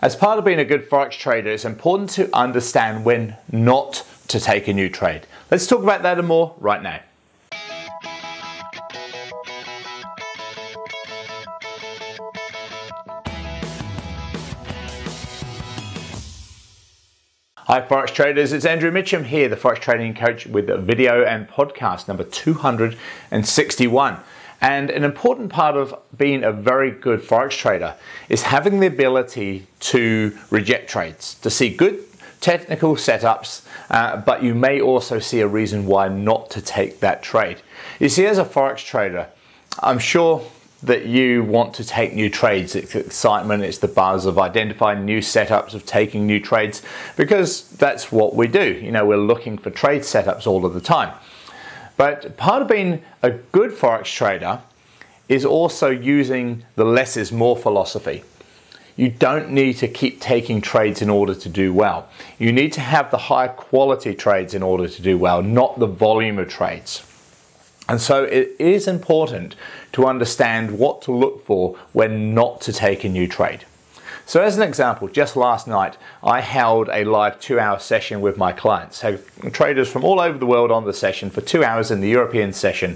As part of being a good Forex trader, it's important to understand when not to take a new trade. Let's talk about that and more right now. Hi Forex traders, it's Andrew Mitchem here, the Forex Trading Coach with video and podcast number 261. And an important part of being a very good Forex trader is having the ability to reject trades, to see good technical setups, but you may also see a reason why not to take that trade. You see, as a Forex trader, I'm sure that you want to take new trades. It's excitement, it's the buzz of identifying new setups, of taking new trades, because that's what we do. You know, we're looking for trade setups all of the time. But part of being a good Forex trader is also using the less is more philosophy. You don't need to keep taking trades in order to do well. You need to have the high quality trades in order to do well, not the volume of trades. And so it is important to understand what to look for when not to take a new trade. So as an example, just last night, I held a live 2-hour session with my clients. Had traders from all over the world on the session for 2 hours in the European session.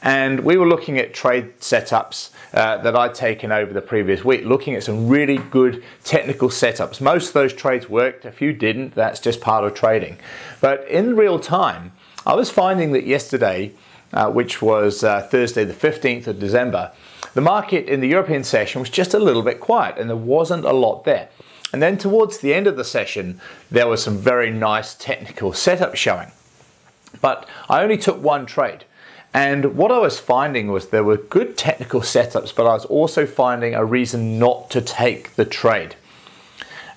And we were looking at trade setups that I'd taken over the previous week, looking at some really good technical setups. Most of those trades worked, a few didn't. That's just part of trading. But in real time, I was finding that yesterday, which was Thursday the 15th of December, the market in the European session was just a little bit quiet and there wasn't a lot there. And then towards the end of the session, there was some very nice technical setup showing. But I only took one trade. And what I was finding was there were good technical setups, but I was also finding a reason not to take the trade.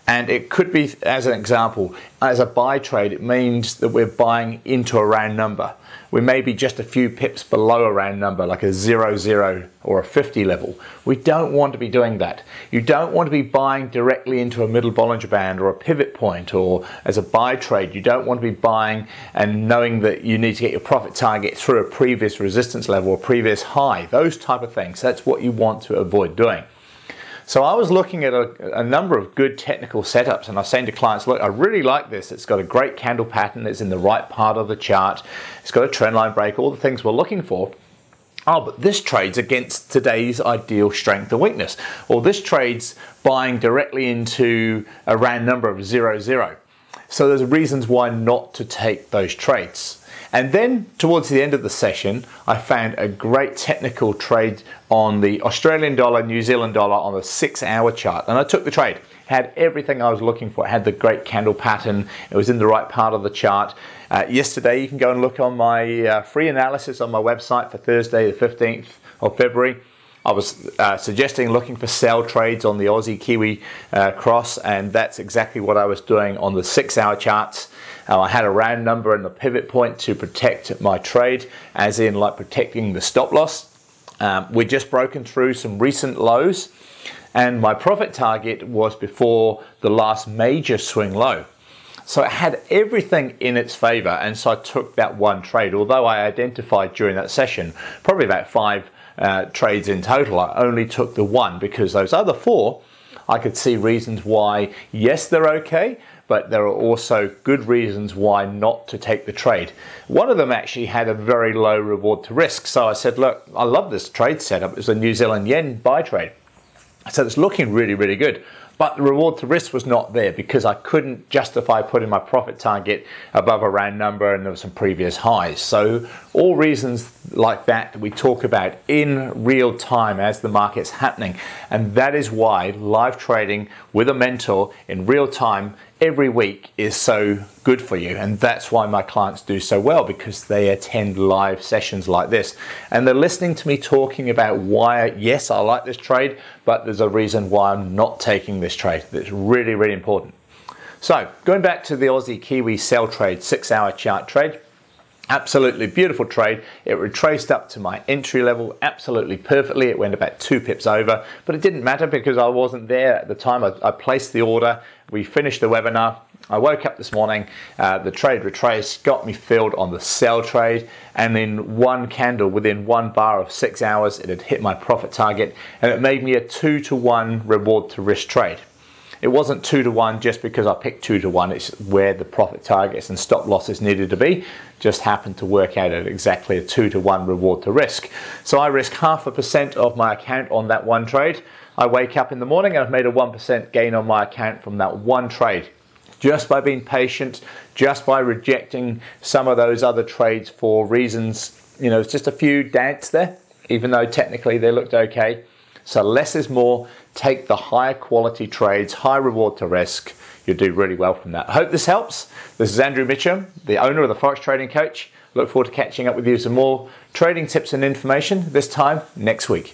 And it could be, as an example, as a buy trade, it means that we're buying into a round number. We may be just a few pips below a round number, like a 0, or a 50 level. We don't want to be doing that. You don't want to be buying directly into a middle Bollinger Band or a pivot point, or as a buy trade, you don't want to be buying and knowing that you need to get your profit target through a previous resistance level or previous high, those type of things. That's what you want to avoid doing. So I was looking at a number of good technical setups, and I was saying to clients, look, I really like this. It's got a great candle pattern. It's in the right part of the chart. It's got a trend line break, all the things we're looking for. Oh, but this trade's against today's ideal strength and weakness. Or this trade's buying directly into a round number of 0. So there's reasons why not to take those trades. And then towards the end of the session, I found a great technical trade on the Australian dollar, New Zealand dollar on the 6-hour chart. And I took the trade. It had everything I was looking for. It had the great candle pattern. It was in the right part of the chart. Yesterday, you can go and look on my free analysis on my website for Thursday, the 15th of February. I was suggesting looking for sell trades on the Aussie-Kiwi cross, and that's exactly what I was doing on the 6-hour charts. I had a round number and the pivot point to protect my trade, as in like protecting the stop loss. We'd just broken through some recent lows, and my profit target was before the last major swing low. So it had everything in its favor, and so I took that one trade. Although I identified during that session probably about 5 trades in total, I only took the one because those other 4, I could see reasons why, yes, they're okay, but there are also good reasons why not to take the trade. One of them actually had a very low reward to risk. So I said, look, I love this trade setup. It's a New Zealand yen buy trade. So it's looking really, really good. But the reward to risk was not there because I couldn't justify putting my profit target above a round number and there were some previous highs. So all reasons like that we talk about in real time as the market's happening. And that is why live trading with a mentor in real time every week is so good for you. And that's why my clients do so well, because they attend live sessions like this and they're listening to me talking about why, yes, I like this trade, but there's a reason why I'm not taking this trade. That's really, really important. So going back to the Aussie Kiwi sell trade, 6-hour chart trade, absolutely beautiful trade. It retraced up to my entry level absolutely perfectly. It went about 2 pips over, but it didn't matter because I wasn't there at the time. I placed the order. We finished the webinar. I woke up this morning, the trade retraced, got me filled on the sell trade, and in one candle, within 1 bar of 6 hours, it had hit my profit target, and it made me a 2-to-1 reward to risk trade. It wasn't 2 to 1 just because I picked 2 to 1. It's where the profit targets and stop losses needed to be. Just happened to work out at exactly a 2 to 1 reward to risk. So I risk 0.5% of my account on that one trade. I wake up in the morning and I've made a 1% gain on my account from that one trade. Just by being patient, just by rejecting some of those other trades for reasons, you know, it's just a few dents there, even though technically they looked okay. So less is more. Take the higher quality trades, high reward to risk. You'll do really well from that. I hope this helps. This is Andrew Mitchem, the owner of the Forex Trading Coach. Look forward to catching up with you some more trading tips and information, this time next week.